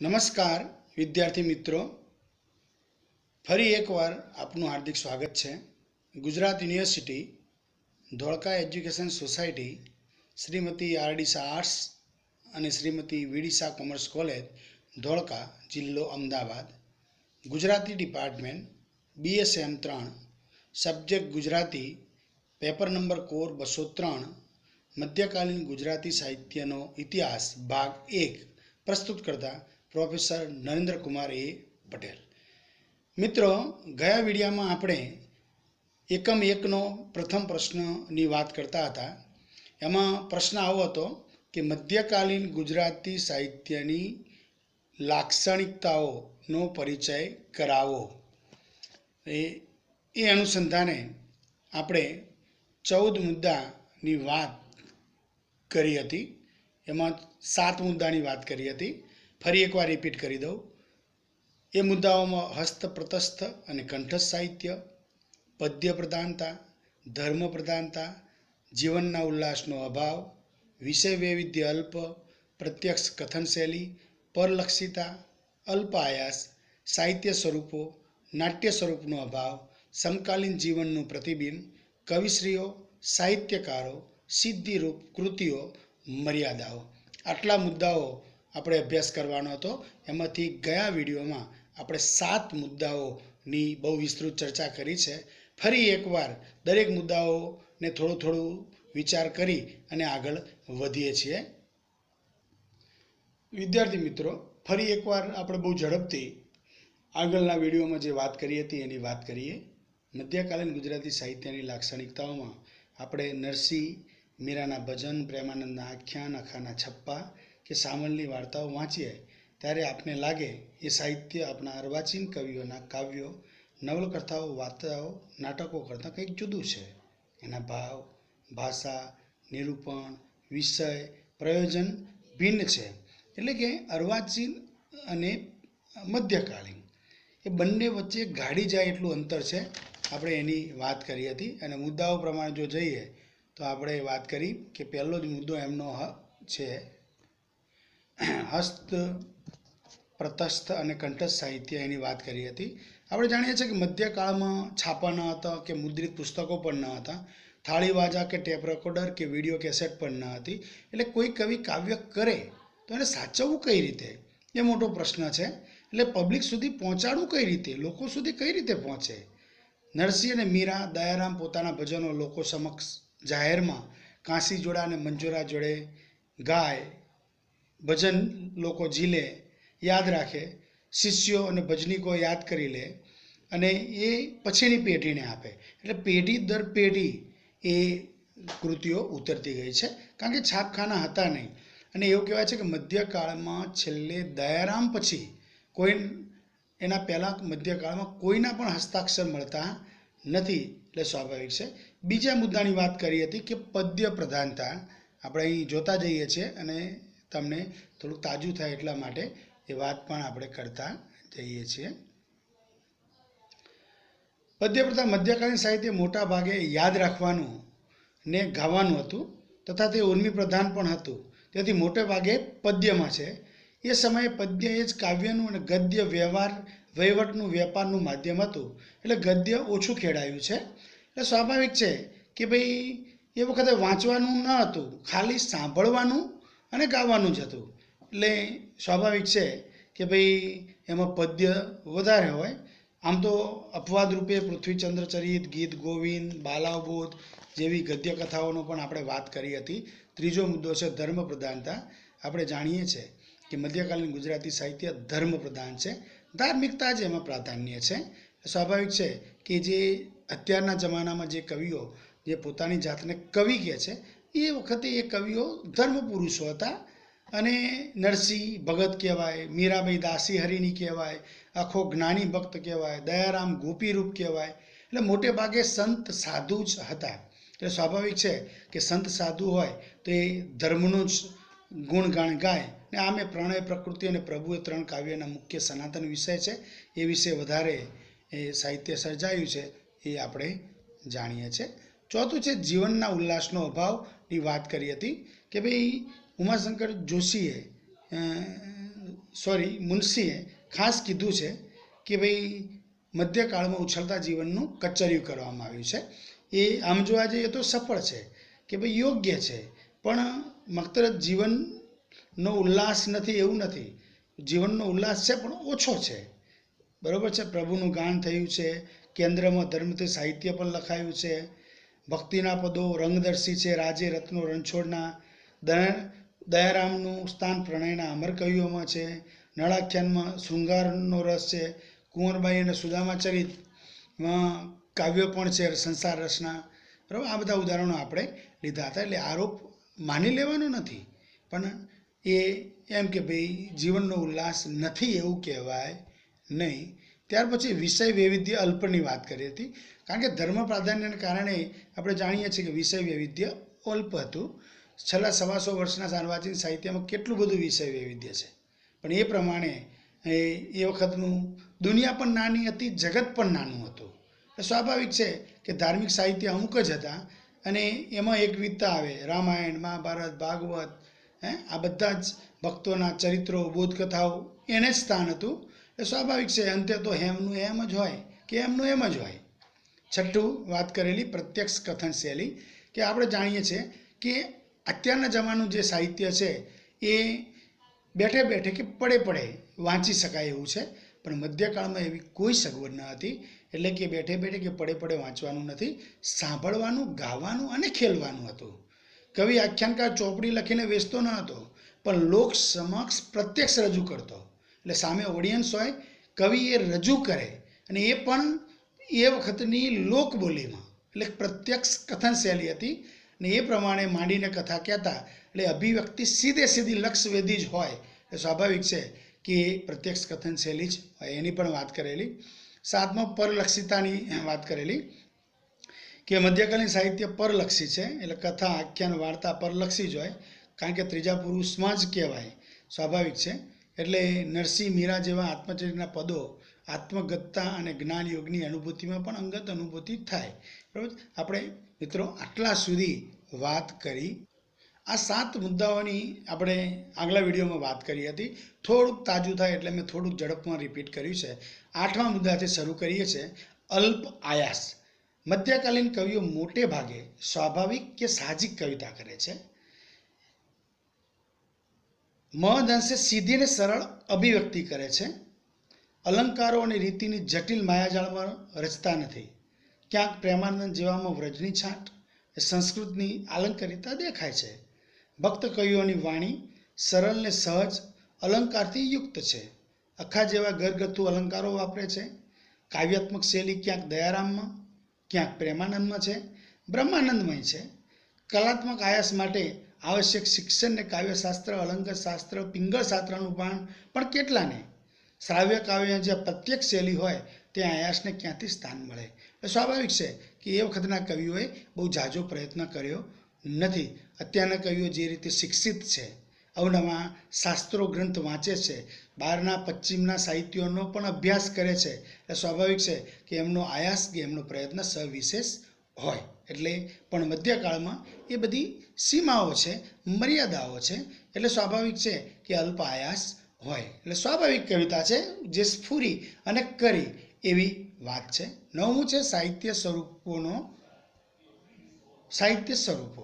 નમસ્કાર વિદ્યાર્થી મિત્રો, ફરી એકવાર આપનું હાર્દિક સ્વાગત છે. Gujarat university Dholka education society, Shrimati R D Shah arts અને Shrimati V D Shah commerce college, Dholka, જિલ્લો Ahmedabad. Gujarati department, BSM 3, subject Gujarati, paper number core 203, મધ્યકાલીન ગુજરાતી સાહિત્યનો ઇતિહાસ ભાગ 1 પ્રસ્તુત કરતા પ્રોફેસર નરેન્દ્ર કુમાર એ પટેલ. મિત્રો, ગયા વિડીયોમાં આપણે એકમ 1નો પ્રથમ પ્રશ્નની વાત કરતા હતા. એમાં પ્રશ્ન આવો હતો કે મધ્યકાલીન ગુજરાતી સાહિત્યની લાક્ષણિકતાઓનો પરિચય કરાવો. એ અનુસંધાને આપણે 14 મુદ્દાની વાત કરી હતી. એમાં 7 મુદ્દાની વાત કરી હતી. ફરી એકવાર રિપીટ કરી દઉં. એ મુદ્દાઓમાં હસ્તપ્રતસ્થ અને કંઠસ્થ સાહિત્ય, પદ્ય પ્રધાનતા, ધર્મ પ્રધાનતા, જીવનના ઉલ્લાસનો અભાવ, વિષય વૈવિધ્ય અલ્પ, પ્રત્યક્ષ કથન શૈલી, પરલક્ષિતા, અલ્પ આયાસ, સાહિત્ય સ્વરૂપો, નાટ્ય સ્વરૂપનો અભાવ, સમકાલીન જીવનનું પ્રતિબિંબ, કવિશ્રીઓ, સાહિત્યકારો, સિદ્ધિરૂપ કૃતિઓ, મર્યાદાઓ. આટલા મુદ્દાઓ આપણે અભ્યાસ કરવાનો હતો. એમાંથી ગયા વિડીયોમાં આપણે 7 મુદ્દાઓની બહુ વિસ્તૃત ચર્ચા કરી છે. ફરી એકવાર દરેક મુદ્દાઓને થોડું વિચાર કરી અને આગળ વધીએ છીએ. વિદ્યાર્થી મિત્રો, ફરી એકવાર આપણે બહુ ઝડપથી આગળના વિડીયોમાં જે વાત કરી હતી એની વાત કરીએ. મધ્યકાલીન ગુજરાતી સાહિત્યની લાક્ષણિકતાઓમાં આપણે નરસિંહ મીરાના ભજન, પ્રેમાનંદના આખ્યાન, અખાના છપ્પા કે સામલની વાર્તાઓ વાંચીએ ત્યારે આપને લાગે એ સાહિત્ય આપણા અર્વાચીન કવિઓના કાવ્યો, નવલકથાઓ, વાર્તાઓ, નાટકો કરતાં કંઈક જુદું છે. એના ભાવ, ભાષા, નિરૂપણ, વિષય, પ્રયોજન ભિન્ન છે. એટલે કે અર્વાચીન અને મધ્યકાલીન એ બંને વચ્ચે ગાડી જાય એટલું અંતર છે. આપણે એની વાત કરી હતી. અને મુદ્દાઓ પ્રમાણે જો જઈએ તો આપણે વાત કરી કે પહેલો જ મુદ્દો એમનો છે હસ્ત પ્રતસ્થ અને કંઠસ્થ સાહિત્ય. એની વાત કરી હતી. આપણે જાણીએ છીએ કે મધ્યકાળમાં છાપા ન હતા કે મુદ્રિત પુસ્તકો પણ ન હતા. થાળી વાજા કે ટેપ રેકોર્ડર કે વિડીયો કેસેટ પણ ન હતી. એટલે કોઈ કવિ કાવ્ય કરે તો એને સાચવવું કઈ રીતે, એ મોટો પ્રશ્ન છે. એટલે પબ્લિક સુધી પહોંચાડવું કઈ રીતે, લોકો સુધી કઈ રીતે પહોંચે. નરસિંહ અને મીરા, દયારામ પોતાના ભજનો લોકો સમક્ષ જાહેરમાં કાંસી જોડા અને મંજોરા જોડે ગાય, ભજન લોકો ઝીલે, યાદ રાખે, શિષ્યો અને ભજનીકો યાદ કરી લે અને એ પછીની પેઢીને આપે. એટલે પેઢી દર પેઢી એ કૃતિઓ ઉતરતી ગઈ છે, કારણ કે છાપખાના હતા નહીં. અને એવું કહેવાય છે કે મધ્યકાળમાં છેલ્લે દયારામ પછી કોઈ, એના પહેલાં મધ્યકાળમાં કોઈના પણ હસ્તાક્ષર મળતા નથી. એટલે સ્વાભાવિક છે. બીજા મુદ્દાની વાત કરી હતી કે પદ્ય પ્રધાનતા. આપણે અહીં જોતા જઈએ છીએ અને તમને થોડુંક તાજું થાય એટલા માટે એ વાત પણ આપણે કરતા જઈએ છીએ. પદ્ય પ્રધાન મધ્યકાલીન સાહિત્ય મોટા ભાગે યાદ રાખવાનું ને ગાવાનું હતું તથા તે ઉર્મિ પ્રધાન પણ હતું. તેથી મોટે ભાગે પદ્યમાં છે. એ સમયે પદ્ય એ જ કાવ્યનું અને ગદ્ય વહીવટનું વેપારનું માધ્યમ હતું. એટલે ગદ્ય ઓછું ખેડાયું છે. એટલે સ્વાભાવિક છે કે ભાઈ એ વખતે વાંચવાનું ન હતું, ખાલી સાંભળવાનું અને ગાવાનું જ હતું. એટલે સ્વાભાવિક છે કે ભાઈ એમાં પદ્ય વધારે હોય. આમ તો અપવાદ રૂપે પૃથ્વીચંદ્ર ચરિત, ગીત ગોવિંદ, બાલાવબોધ જેવી ગદ્ય કથાઓનો પણ આપણે વાત કરી હતી. ત્રીજો મુદ્દો છે ધર્મ પ્રધાનતા. આપણે જાણીએ છીએ કે મધ્યકાલીન ગુજરાતી સાહિત્ય ધર્મ પ્રધાન છે. ધાર્મિકતા જ એમાં પ્રાધાન્ય છે. સ્વાભાવિક છે કે જે અત્યારના જમાનામાં જે કવિઓ જે પોતાની જાતને કવિ કહે છે, એ વખતે એ કવિઓ ધર્મ પુરુષો હતા. અને નરસિંહ ભગત કહેવાય, મીરાબાઈ દાસી હરિની કહેવાય, આખો જ્ઞાની ભક્ત કહેવાય, દયારામ ગોપીરૂપ કહેવાય. એટલે મોટે ભાગે સંત સાધુ જ હતા. એટલે સ્વાભાવિક છે કે સંત સાધુ હોય તો એ ધર્મનું જ ગુણગાન ગાય. ને આમે પ્રણય, પ્રકૃતિ અને પ્રભુ એ 3 કાવ્યના મુખ્ય સનાતન વિષય છે. એ વિશે વધારે એ સાહિત્ય સર્જાયું છે એ આપણે જાણીએ છીએ. ચોથું છે જીવનના ઉલ્લાસનો અભાવની વાત કરી હતી કે ભાઈ ઉમાશંકર જોશીએ મુનશીએ ખાસ કીધું છે કે ભાઈ મધ્યકાળમાં ઉછળતા જીવનનું કચરિયું કરવામાં આવ્યું છે. એ આમ જોવા જઈએ તો સફળ છે કે ભાઈ યોગ્ય છે, પણ માત્ર જીવનનો ઉલ્લાસ નથી એવું નથી. જીવનનો ઉલ્લાસ છે પણ ઓછો છે. બરાબર છે. પ્રભુનું ગાન થયું છે, કેન્દ્રમાં ધર્મથી સાહિત્ય પણ લખાયું છે, ભક્તિના પદો રંગદર્શી છે, રાજે રત્નો રણછોડના, દયારામનું સ્થાન પ્રણયના અમર કવિઓમાં છે, નળાખ્યાનમાં શૃંગારનો રસ છે, કુંવરબાઈ અને સુદામા ચરિતમાં કાવ્યો પણ છે સંસાર રસના. બરાબર, આ બધા ઉદાહરણો આપણે લીધા હતા. એટલે આરોપ માની લેવાનો નથી, પણ એ એમ કે ભાઈ જીવનનો ઉલ્લાસ નથી એવું કહેવાય નહીં. ત્યાર પછી વિષય વૈવિધ્ય અલ્પની વાત કરી હતી, કારણ કે ધર્મ પ્રાધાન્યને કારણે આપણે જાણીએ છીએ કે વિષય વૈવિધ્ય અલ્પ હતું. છેલ્લા 125 વર્ષના સાર્વજનિક સાહિત્યમાં કેટલું બધું વિષય વૈવિધ્ય છે, પણ એ પ્રમાણે એ વખતનું દુનિયા પણ નાની હતી, જગત પણ નાનું હતું. સ્વાભાવિક છે કે ધાર્મિક સાહિત્ય અમુક જ હતા અને એમાં એકવિધતા આવે. રામાયણ, મહાભારત, ભાગવત, આ બધા જ ભક્તોના ચરિત્રો, બોધકથાઓ એને જ સ્થાન હતું. એ સ્વાભાવિક છે, અંતે તો હેમનું એમ જ હોય કે એમનું એમ જ હોય. છઠ્ઠું વાત કરેલી પ્રત્યક્ષ કથન શૈલી, કે આપણે જાણીએ છીએ કે અત્યારના જમાનું જે સાહિત્ય છે એ બેઠે બેઠે કે પડે પડે વાંચી શકાય એવું છે, પણ મધ્યકાળમાં એવી કોઈ સગવડ ન હતી. એટલે કે બેઠે બેઠે કે પડે પડે વાંચવાનું નથી, સાંભળવાનું, ગાવાનું અને ખેલવાનું હતું. કવિ આખ્યાનકાર ચોપડી લખીને વેચતો ન હતો, પણ લોક સમક્ષ પ્રત્યક્ષ રજૂ કરતો. એટલે સામે ઓડિયન્સ હોય, કવિ એ રજૂ કરે અને એ પણ એ વખતની લોકબોલીમાં. એટલે પ્રત્યક્ષ કથન શૈલી હતી ને એ પ્રમાણે માંડીને કથા કહેતા. એટલે અભિવ્યક્તિ સીધી લક્ષવેધી જ હોય. એટલે સ્વાભાવિક છે કે પ્રત્યક્ષ કથન શૈલી જ હોય. એની પણ વાત કરેલી. સાતમાં પરલક્ષિતાની વાત કરેલી કે મધ્યકાલીન સાહિત્ય પરલક્ષી છે. એટલે કથા, આખ્યાન, વાર્તા પરલક્ષી જ હોય, કારણ કે ત્રીજા પુરુષમાં જ કહેવાય. સ્વાભાવિક છે. એટલે નરસિંહ મીરા જેવા આત્મચરિત્રના પદો આત્મગતતા અને જ્ઞાન યોગની અનુભૂતિમાં પણ અંગત અનુભૂતિ થાય. બરાબર. આપણે મિત્રો આટલા સુધી વાત કરી. આ 7 મુદ્દાઓની આપણે આગલા વિડીયોમાં વાત કરી હતી. થોડુંક તાજું થાય એટલે મેં થોડુંક ઝડપમાં રિપીટ કર્યું છે. 8મા મુદ્દાથી શરૂ કરીએ છીએ. અલ્પ આયાસ. મધ્યકાલીન કવિઓ મોટે ભાગે સ્વાભાવિક કે સાહજિક કવિતા કરે છે. મહદ અંશે સીધી અને સરળ અભિવ્યક્તિ કરે છે. અલંકારો અને રીતિની જટિલ માયાજાળમાં રચતા નથી. ક્યાંક પ્રેમાનંદ જેવામાં વ્રજની છાંટ, સંસ્કૃતની આલંકારિતા દેખાય છે. ભક્ત કવિઓની વાણી સરળ ને સહજ અલંકારથી યુક્ત છે. અખા જેવા ઘરગથ્થુ અલંકારો વાપરે છે. કાવ્યાત્મક શૈલી ક્યાંક દયારામમાં, ક્યાંક પ્રેમાનંદમાં છે, બ્રહ્માનંદમય છે. કલાત્મક આયાસ માટે આવશ્યક શિક્ષણને કાવ્યશાસ્ત્ર, અલંકારશાસ્ત્ર, પિંગળ શાસ્ત્રનું પણ કેટલાને. શ્રાવ્ય કાવ્ય જે પ્રત્યક્ષ શૈલી હોય તે આયાસને ક્યાંથી સ્થાન મળે. સ્વાભાવિક છે કે એ વખતના કવિઓએ બહુ ઝાઝો પ્રયત્ન કર્યો નથી. અત્યારના કવિઓ જે રીતે શિક્ષિત છે, અવનવા શાસ્ત્રો ગ્રંથ વાંચે છે, બહારના પશ્ચિમના સાહિત્યોનો પણ અભ્યાસ કરે છે, એટલે સ્વાભાવિક છે કે એમનો આયાસ કે એમનો પ્રયત્ન સવિશેષ હોય. એટલે પણ મધ્યકાળમાં એ બધી સીમાઓ છે, મર્યાદાઓ છે. એટલે સ્વાભાવિક છે કે અલ્પ આયાસ હોય. એટલે સ્વાભાવિક કવિતા છે જે સ્ફુરી અને કરી એવી વાત છે. 9મું છે સાહિત્ય સ્વરૂપો.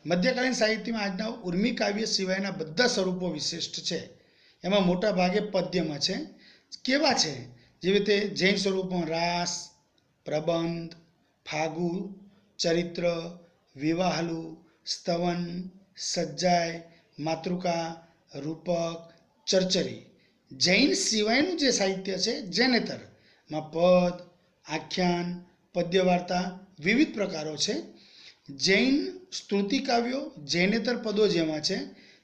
મધ્યકાલીન સાહિત્યમાં આજના ઉર્મી કાવ્ય સિવાયના બધા સ્વરૂપો વિશિષ્ટ છે. એમાં મોટા ભાગે પદ્યમાં છે. કેવા છે? જેવી રીતે જૈન સ્વરૂપમાં રાસ, પ્રબંધ, ફાગુ, ચરિત્ર, વિવાહલુ, સ્તવન, સજ્જાય, માતૃકા, રૂપક, ચરચરી. જૈન સિવાયનું જે સાહિત્ય છે જૈનેતરમાં પદ, આખ્યાન, પદ્યવાર્તા વિવિધ પ્રકારો છે. જૈન સ્તુતિ કાવ્યો જૈનેતર પદો જેમાં છે.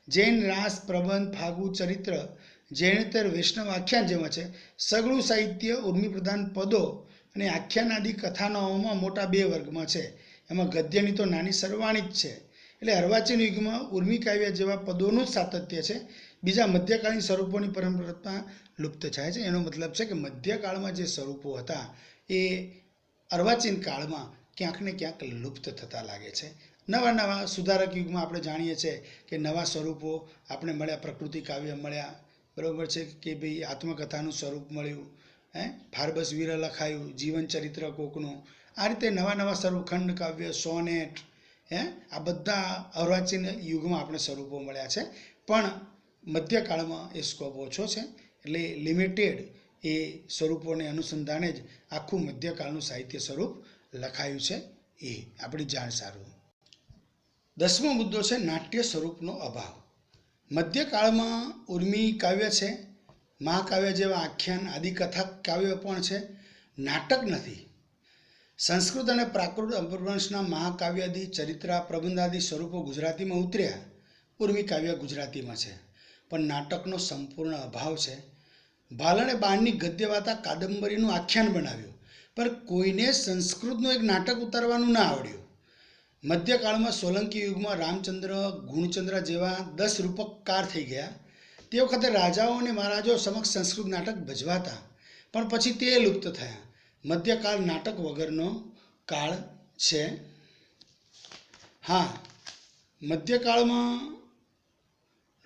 જૈન રાસ, પ્રબંધ, ફાગુ, ચરિત્ર જૈનેતર વૈષ્ણવ આખ્યાન જેમાં છે. સઘળું સાહિત્ય ઉર્મિપ્રધાન પદો અને આખ્યાન આદિ કથાનોમાં મોટા 2 વર્ગમાં છે. એમાં ગદ્યની તો નાની સરવાણી જ છે. એટલે અર્વાચીન યુગમાં ઉર્મી કાવ્ય જેવા પદોનું જ સાતત્ય છે. બીજા મધ્યકાલીન સ્વરૂપોની પરંપરા લુપ્ત થાય છે. એનો મતલબ છે કે મધ્યકાળમાં જે સ્વરૂપો હતા એ અર્વાચીન કાળમાં ક્યાંક ને ક્યાંક લુપ્ત થતા લાગે છે. નવા સુધારક યુગમાં આપણે જાણીએ છીએ કે નવા સ્વરૂપો આપણે મળ્યા, પ્રકૃતિ કાવ્ય મળ્યા, બરાબર છે કે ભાઈ આત્મકથાનું સ્વરૂપ મળ્યું, ફારબસ વીર લખાયું, જીવન ચરિત્ર કોકનું, આ રીતે નવા નવા સ્વરૂપ, ખંડ કાવ્ય, સોનેટ, આ બધા અર્વાચીન યુગમાં આપણે સ્વરૂપો મળ્યા છે. પણ મધ્યકાળમાં એ સ્કોપ ઓછો છે, એટલે લિમિટેડ એ સ્વરૂપોને અનુસંધાને જ આખું મધ્યકાળનું સાહિત્ય સ્વરૂપ લખાયું છે. એ આપણી જાણ સારું. 10મો મુદ્દો છે નાટ્ય સ્વરૂપનો અભાવ. મધ્યકાળમાં ઉર્મી કાવ્ય છે, મહાકાવ્ય જેવા આખ્યાન આદિકથા કાવ્ય પણ છે, નાટક નથી. સંસ્કૃત અને પ્રાકૃત અપભ્રંશના મહાકાવ્યાદિ, ચરિત્રા, પ્રબંધાદિ સ્વરૂપો ગુજરાતીમાં ઉતર્યા. ઉર્મી કાવ્ય ગુજરાતીમાં છે, પણ નાટકનો સંપૂર્ણ અભાવ છે. ભાલણે બાણની ગદ્યવાર્તા કાદંબરીનું આખ્યાન બનાવ્યું, પણ કોઈને સંસ્કૃતનું એક નાટક ઉતારવાનું ના આવડ્યું. મધ્યકાળમાં સોલંકી યુગમાં રામચંદ્ર, ગુણચંદ્ર જેવા 10 રૂપકકાર થઈ ગયા. તે વખતે રાજાઓ અને મહારાજાઓ સમક્ષ સંસ્કૃત નાટક ભજવાતા, પણ પછી તે લુપ્ત થયા. મધ્યકાળ નાટક વગરનો કાળ છે. હા, મધ્યકાળમાં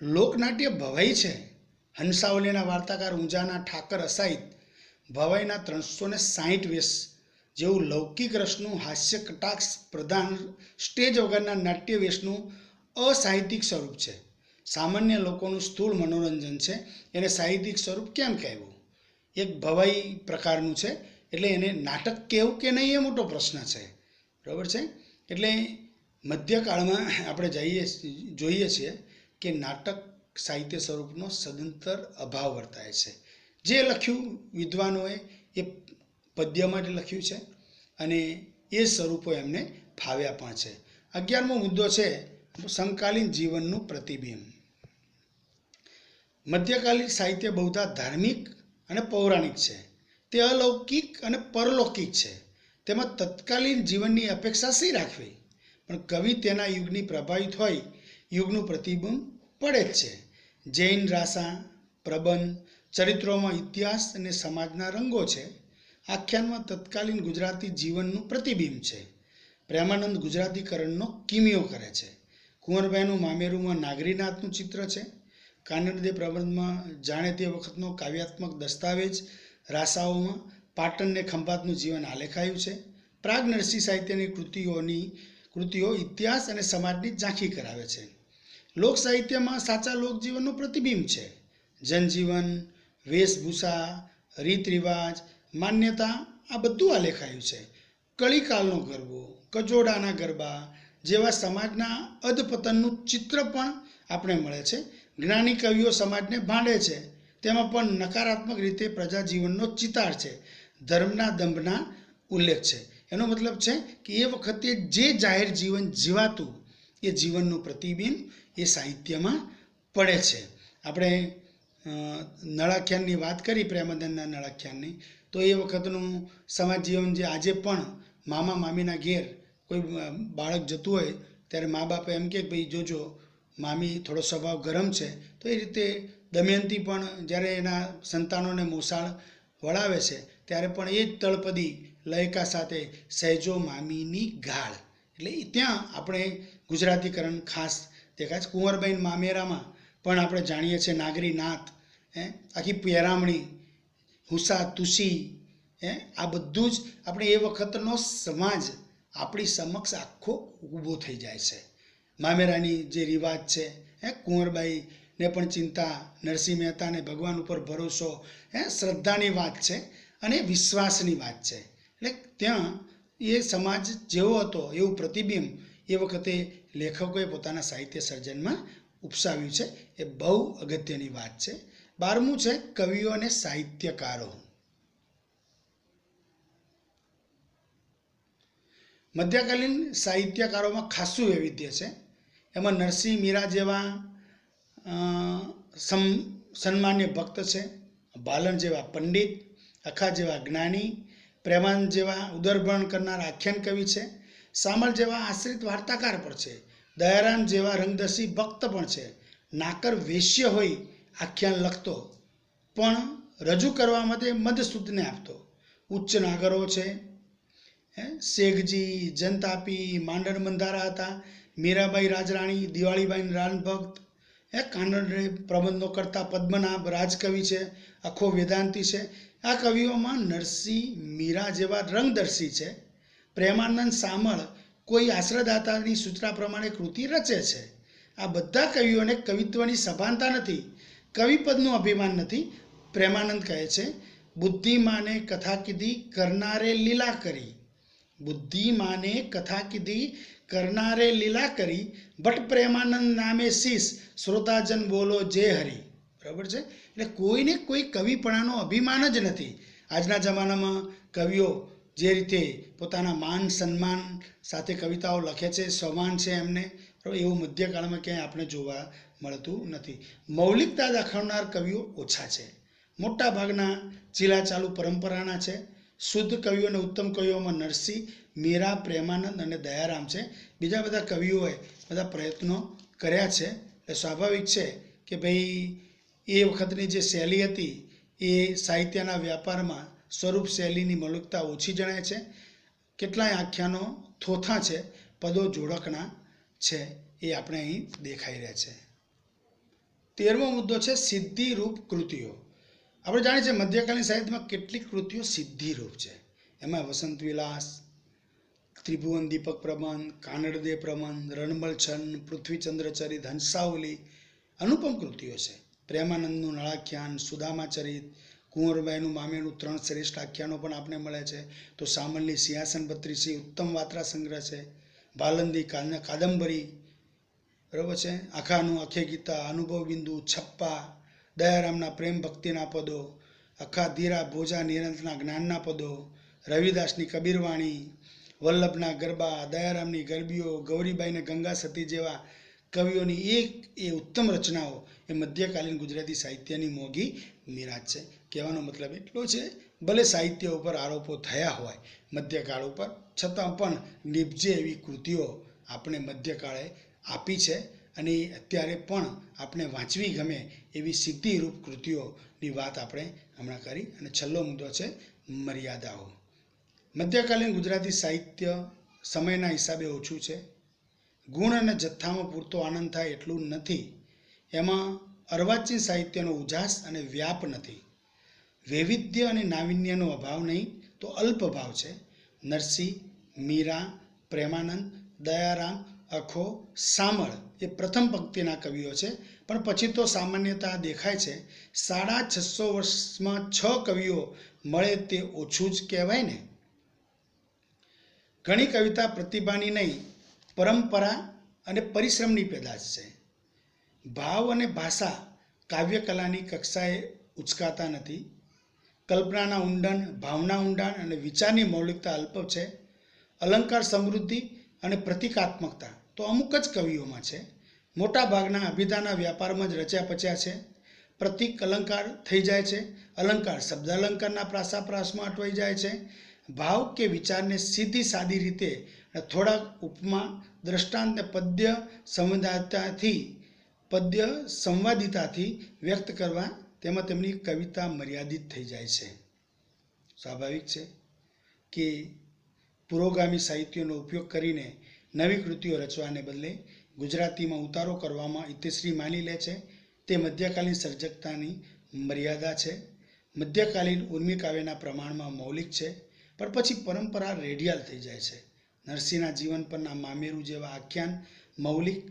લોકનાટ્ય ભવાઈ છે. હંસાવલીના વાર્તાકાર ઊંઝાના ઠાકર અસાહિત ભવાઈના 360 વેશ જેવું લૌકિક રસનું હાસ્ય કટાક્ષ પ્રધાન સ્ટેજ વગરના નાટ્ય વેશનું અસાહિત્યિક સ્વરૂપ છે. સામાન્ય લોકોનું સ્થૂળ મનોરંજન છે, એને સાહિત્યિક સ્વરૂપ કેમ કહેવું? એક ભવાઈ પ્રકારનું છે, એટલે એને નાટક કહેવું કે નહીં એ મોટો પ્રશ્ન છે. બરાબર છે. એટલે મધ્યકાળમાં આપણે જોઈએ છીએ કે નાટક સાહિત્ય સ્વરૂપનો સદંતર અભાવ વર્તાય છે. જે લખ્યું વિદ્વાનોએ એ પદ્ય માટે લખ્યું છે, અને એ સ્વરૂપો એમને ફાવ્યા પણ છે. 11મો મુદ્દો છે સમકાલીન જીવનનું પ્રતિબિંબ. મધ્યકાલીન સાહિત્ય બહુધા ધાર્મિક અને પૌરાણિક છે. તે અલૌકિક અને પરલૌકિક છે. તેમાં તત્કાલીન જીવનની અપેક્ષા શી રાખવી? પણ કવિ તેના યુગની પ્રભાવિત હોય, યુગનું પ્રતિબિંબ પડે જ છે. જૈન રાસા, પ્રબંધ, ચરિત્રોમાં ઇતિહાસ અને સમાજના રંગો છે. આખ્યાનમાં તત્કાલીન ગુજરાતી જીવનનું પ્રતિબિંબ છે. પ્રેમાનંદ ગુજરાતીકરણનો કિમિયો કરે છે. કુંવરબાઈનું મામેરુમાં નાગરીનાથનું ચિત્ર છે. કાનડદે પ્રબંધમાં જાણે તે વખતનો કાવ્યાત્મક દસ્તાવેજ, રાસાઓમાં પાટણને ખંભાતનું જીવન આલેખાયું છે. પ્રાગ નરસિંહ સાહિત્યની કૃતિઓ ઇતિહાસ અને સમાજની ઝાંખી કરાવે છે. લોક સાહિત્યમાં સાચા લોકજીવનનું પ્રતિબિંબ છે. જનજીવન, વેશભૂષા, રીત રિવાજ, માન્યતા, આ બધું આલેખાયું છે. કળીકાલનો ગરબો, કજોડાના ગરબા જેવા સમાજના અધપતનનું ચિત્ર પણ આપણે મળે છે. જ્ઞાની કવિઓ સમાજને ભાંડે છે, તેમાં પણ નકારાત્મક રીતે પ્રજાજીવનનો ચિતાર છે. ધર્મના દંભના ઉલ્લેખ છે. એનો મતલબ છે કે એ વખતે જે જાહેર જીવન જીવાતું એ જીવનનું પ્રતિબિંબ એ સાહિત્યમાં પડે છે. આપણે નળાખ્યાનની વાત કરી, પ્રેમાનંદના નળાખ્યાનની, તો એ વખતનું સમાજ જીવન જે આજે પણ મામા મામીના ઘેર કોઈ બાળક જતું હોય ત્યારે મા બાપે એમ કે ભાઈ જોજો મામી થોડો સ્વભાવ ગરમ છે, તો એ રીતે દમયંતી પણ જ્યારે એના સંતાનોને મોસાળ વળાવે છે ત્યારે પણ એ જ તળપદી લયકા સાથે સહેજો મામીની ગાળ, એટલે ત્યાં આપણે ગુજરાતીકરણ ખાસ દેખાય છે. કુંવરબાઈ મામેરામાં પણ આપણે જાણીએ છીએ નાગરીનાથ, આખી પેરામણી, હુસા તુસી, આ બધું જ આપણે એ વખતનો સમાજ આપણી સમક્ષ આખો ઊભો થઈ જાય છે. મામેરાની જે રિવાજ છે, કુંવરબાઈને પણ ચિંતા, નરસિંહ મહેતાને ભગવાન ઉપર ભરોસો, શ્રદ્ધાની વાત છે અને વિશ્વાસની વાત છે. એટલે ત્યાં એ સમાજ જેવો હતો એવું પ્રતિબિંબ એ વખતે લેખકોએ પોતાના સાહિત્ય સર્જનમાં ઉપસાવ્યું છે. એ બહુ અગત્યની વાત છે. 12મું છે કવિઓ અને સાહિત્યકારો. મધ્યકાલીન સાહિત્યકારોમાં ખાસું વૈવિધ્ય છે. એમાં નરસિંહ મીરા જેવા સન્માન્ય ભક્ત છે, બાલણ જેવા પંડિત, અખા જેવા જ્ઞાની, પ્રેમાનંદ જેવા ઉદરભરણ કરનાર આખ્યાન કવિ છે, સામલ જેવા આશ્રિત વાર્તાકાર પણ છે, દયારામ જેવા રંગદર્શી ભક્ત પણ છે, નાકર વેશ્ય હોય આખ્યાન લખતો પણ રજૂ કરવા માટે મદસૂદને આપતો, ઉચ્ચ નાગરો છે, શેખજી, જનતાપી, માંડણ બંધારા હતા, મીરાબાઈ રાજરાણી, દિવાળીબાઈ રાનભક્ત, કાનડે પ્રબંધો કરતા પદ્મનાભ રાજકવિ છે, અખો વેદાંતી છે. આ કવિઓમાં નરસિંહ, મીરા જેવા રંગદર્શી છે. પ્રેમાનંદ, સામળ કોઈ આશ્રયદાતાની સૂચના પ્રમાણે કૃતિ રચે છે. આ બધા કવિઓને કવિત્વની સભાનતા નથી, કવિપદનું અભિમાન નથી. પ્રેમાનંદ કહે છે, બુદ્ધિમાને કથા કીધી કરનારે લીલા કરી. બુદ્ધિમાને કથા કીધી કરનારે લીલા કરી, ભટ્ટ પ્રેમાનંદ નામે શીશ, શ્રોતાજન બોલો જય હરિ. બરાબર છે. એટલે કોઈને કોઈ કવિપણાનો અભિમાન જ નથી. આજના જમાનામાં કવિઓ જે રીતે પોતાના માન સન્માન સાથે કવિતાઓ લખે છે, સ્વમાન છે એમને, એવું મધ્યકાળમાં ક્યાંય આપણે જોવા મળતું નથી. મૌલિકતા દાખવનાર કવિઓ ઓછા છે. મોટા ભાગના ચીલાચાલુ પરંપરાના છે. શુદ્ધ કવિઓ અને ઉત્તમ કવિઓમાં નરસિંહ, મીરા, પ્રેમાનંદ અને દયારામ છે. બીજા બધા કવિઓએ બધા પ્રયત્નો કર્યા છે. એટલે સ્વાભાવિક છે કે ભાઈ એ વખતની જે શૈલી હતી એ સાહિત્યના વ્યાપારમાં સ્વરૂપ શૈલીની મૌલિકતા ઓછી જણાય છે. કેટલાય આખ્યાનો થોથા છે, પદો જોડકણા છે, એ આપણે અહીં દેખાઈ રહ્યા છે. 13મો મુદ્દો છે સિદ્ધિરૂપ કૃતિઓ. આપણે જાણીએ છીએ મધ્યકાલીન સાહિત્યમાં કેટલીક કૃતિઓ સિદ્ધિરૂપ છે. એમાં વસંત વિલાસ, ત્રિભુવન દીપક પ્રબંધ, કાનડદે પ્રબંધ, રણમલ છંદ, પૃથ્વીચંદ્રચરિત, હંસાવલી અનુપમ કૃતિઓ છે. પ્રેમાનંદનું નળાખ્યાન, સુદામા ચરિત, કુંવરબાઈનું મામેરું 3 શ્રેષ્ઠ આખ્યાનો પણ આપણે મળે છે. તો સામલની સિંહાસન બત્રીસી ઉત્તમ વાર્તા સંગ્રહ છે. ભાલંદી કાદંબરી, બરાબર છે. આખાનું આખે ગીતા, અનુભવ બિંદુ, છપ્પા, દયારામના પ્રેમ ભક્તિના પદો, અખા ધીરા ભોજા નિરંતરના જ્ઞાનના પદો, રવિદાસની કબીરવાણી, વલ્લભના ગરબા, દયારામની ગરબીઓ, ગૌરીબાઈને ગંગા સતી જેવા કવિઓની એ ઉત્તમ રચનાઓ એ મધ્યકાલીન ગુજરાતી સાહિત્યની મોંઘી મીરાજ છે. કહેવાનો મતલબ એટલો છે, ભલે સાહિત્ય ઉપર આરોપો થયા હોય મધ્યકાળ ઉપર, છતાં પણ નિપજે એવી કૃતિઓ આપણે મધ્યકાળે આપી છે. અને અત્યારે પણ આપણે વાંચવી ગમે એવી સિદ્ધિરૂપ કૃતિઓની વાત આપણે હમણાં કરી. અને છેલ્લો મુદ્દો છે મર્યાદાઓ. મધ્યકાલીન ગુજરાતી સાહિત્ય સમયના હિસાબે ઓછું છે. ગુણ અને જથ્થામાં પૂરતો આનંદ થાય એટલું નથી. એમાં અર્વાચીન સાહિત્યનો ઉજાસ અને વ્યાપ નથી. વૈવિધ્ય અને નાવીન્યનો અભાવ નહીં તો અલ્પ ભાવ છે. નરસિંહ, મીરા, પ્રેમાનંદ, દયારામ, અખો, સામળ એ પ્રથમ પંક્તિના કવિઓ છે. પણ પછી તો સામાન્યતા દેખાય છે. 650 વર્ષમાં 6 કવિઓ મળે તે ઓછું જ કહેવાય ને. ઘણી કવિતા પ્રતિભાની નહીં, પરંપરા અને પરિશ્રમની પેદાશ છે. ભાવ અને ભાષા કાવ્યકલાની કક્ષાએ ઉચકાતા નથી. કલ્પનાના ઊંડાણ, ભાવના ઊંડાણ અને વિચારની મૌલિકતા અલ્પ છે. અલંકાર સમૃદ્ધિ અને પ્રતિકાત્મકતા તો અમુક જ કવિઓમાં છે. મોટા ભાગના અભિધાના વ્યાપારમાં જ રચ્યા પચ્યા છે. પ્રતિક અલંકાર થઈ જાય છે. અલંકાર શબ્દ અલંકારના પ્રાસાપ્રાસમાં અટવાઈ જાય છે. ભાવ કે વિચારને સીધી સાદી રીતે થોડાક ઉપમા, દ્રષ્ટાંત અને પદ્ય સંવાદિતાથી વ્યક્ત કરવા, તેમાં તેમની કવિતા મર્યાદિત થઈ જાય છે. સ્વાભાવિક છે કે પુરોગામી સાહિત્યનો ઉપયોગ કરીને નવી કૃતિઓ રચવાને બદલે ગુજરાતીમાં ઉતારો કરવામાં ઇતિશ્રી માની લે છે. તે મધ્યકાલીન સર્જકતાની મર્યાદા છે. મધ્યકાલીન ઉર્મી કાવ્યના પ્રમાણમાં મૌલિક છે, પણ પછી પરંપરા રેડિયાલ થઈ જાય છે. નરસિંહના જીવન પરના મામેરું જેવા આખ્યાન મૌલિક,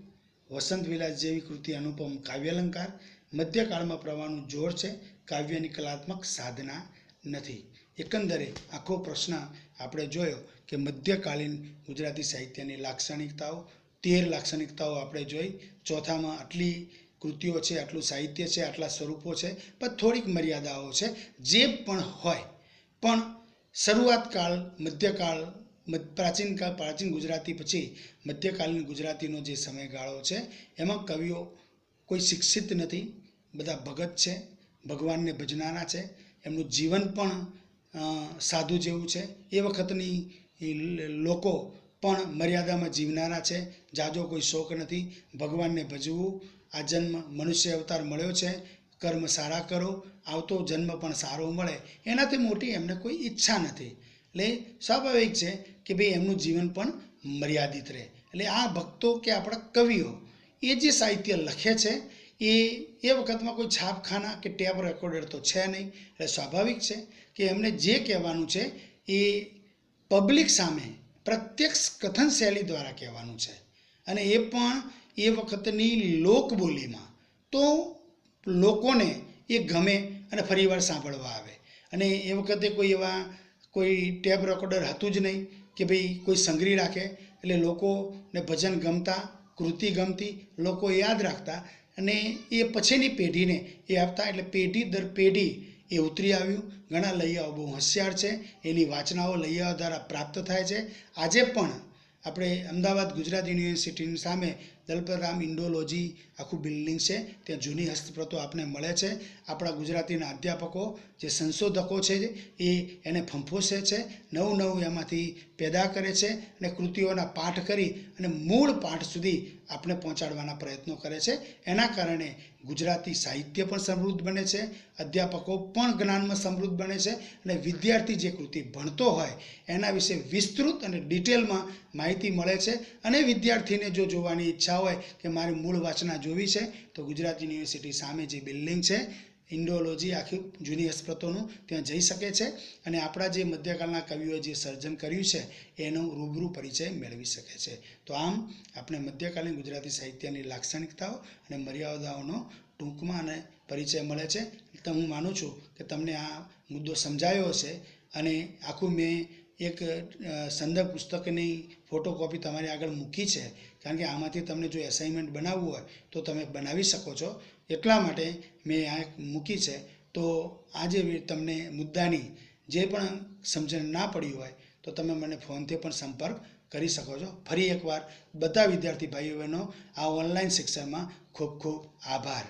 વસંત વિલાસ જેવી કૃતિ અનુપમ કાવ્યાલંકાર. મધ્યકાળમાં પ્રવાહનું જોર છે, કાવ્યની કલાત્મક સાધના નથી. એકંદરે આખો પ્રશ્ન આપણે જોયો કે મધ્યકાલીન ગુજરાતી સાહિત્યની લાક્ષણિકતાઓ, 13 લાક્ષણિકતાઓ આપણે જોઈ. ચોથામાં આટલી કૃતિઓ છે, આટલું સાહિત્ય છે, આટલા સ્વરૂપો છે, પણ થોડીક મર્યાદાઓ છે. જે પણ હોય, પણ શરૂઆત કાળ, મધ્યકાળ, પ્રાચીન ગુજરાતી પછી મધ્યકાલીન ગુજરાતીનો જે સમયગાળો છે, એમાં કવિઓ કોઈ શિક્ષિત નથી, બધા ભગત છે, ભગવાનને ભજનારા છે. એમનું જીવન પણ સાધુ જેવું છે. એ વખતની લોકો પણ મર્યાદામાં જીવનારા છે. જાજો કોઈ શોખ નથી. ભગવાનને ભજવું, આ જન્મ મનુષ્ય અવતાર મળ્યો છે, કર્મ સારા કરો, આવતો જન્મ પણ સારો મળે, એનાથી મોટી એમને કોઈ ઈચ્છા નથી. એટલે સ્વાભાવિક છે કે ભાઈ એમનું જીવન પણ મર્યાદિત રહે. એટલે આ ભક્તો કે આપણા કવિઓ એ જે સાહિત્ય લખે છે એ વખતમાં કોઈ છાપખાના કે ટેપ રેકોર્ડર તો છે નહીં, એટલે સ્વાભાવિક છે કે એમને જે કહેવાનું છે એ પબ્લિક સામે પ્રત્યક્ષ કથન શૈલી દ્વારા કહેવાનું છે, અને એ પણ એ વખતની લોકબોલીમાં, તો લોકોને એ ગમે અને ફરીવાર સાંભળવા આવે. અને એ વખતે કોઈ ટેપ રેકોર્ડર હતું જ નહીં કે ભાઈ કોઈ સંગ્રહી રાખે, એટલે લોકોને ભજન ગમતા, કૃતિ ગમતી, લોકો યાદ રાખતા અને એ પછીની પેઢીને એ આપતા. એટલે પેઢી દર પેઢી એ ઉતરી આવ્યું. ઘણા લૈયાઓ બહુ હોશિયાર છે, એની વાચનાઓ લૈયાઓ દ્વારા પ્રાપ્ત થાય છે. આજે પણ આપણે અમદાવાદ ગુજરાત યુનિવર્સિટીની સામે દલપતરામ ઇન્ડોલોજી આખું બિલ્ડિંગ છે, ત્યાં જૂની હસ્તપ્રતો આપણને મળે છે. આપણા ગુજરાતીના અધ્યાપકો જે સંશોધકો છે એને ફંફોસે છે, નવું એમાંથી પેદા કરે છે અને કૃતિઓના પાઠ કરી અને મૂળ પાઠ સુધી આપણે પહોંચાડવાના પ્રયત્નો કરે છે. એના કારણે ગુજરાતી સાહિત્ય પણ સમૃદ્ધ બને છે, અધ્યાપકો પણ જ્ઞાનમાં સમૃદ્ધ બને છે અને વિદ્યાર્થી જે કૃતિ ભણતો હોય એના વિશે વિસ્તૃત અને ડિટેલમાં માહિતી મળે છે. અને વિદ્યાર્થીને જો જોવાની ઈચ્છા હોય કે મારે મૂળ વાચના જોવી છે, તો ગુજરાત યુનિવર્સિટી સામે જે બિલ્ડિંગ છે ઇન્ડોલોજી આખી જૂની હસ્તપ્રતોનું, ત્યાં જઈ શકે છે અને આપણા જે મધ્યકાળના કવિઓએ જે સર્જન કર્યું છે એનો રૂબરૂ પરિચય મેળવી શકે છે. તો આમ આપણે મધ્યકાલીન ગુજરાતી સાહિત્યની લાક્ષણિકતાઓ અને મર્યાદાઓનો ટૂંકમાં અને પરિચય મળે છે. તો હું માનું છું કે તમને આ મુદ્દો સમજાયો હશે અને આખું મેં એક સંદર્ભ પુસ્તકની ફોટોકોપી તમારી આગળ મૂકી છે, કારણ કે આમાંથી તમને જો એસાઇનમેન્ટ બનાવવું હોય તો તમે બનાવી શકો છો, એટલા માટે મેં આ મૂકી છે. તો આજે તમને મુદ્દાની જે પણ સમજણ ના પડી હોય તો તમે મને ફોનથી પણ સંપર્ક કરી શકો છો. ફરી એકવાર બધા વિદ્યાર્થી ભાઈઓ બહેનો આ ઓનલાઈન શિક્ષણમાં ખૂબ ખૂબ આભાર.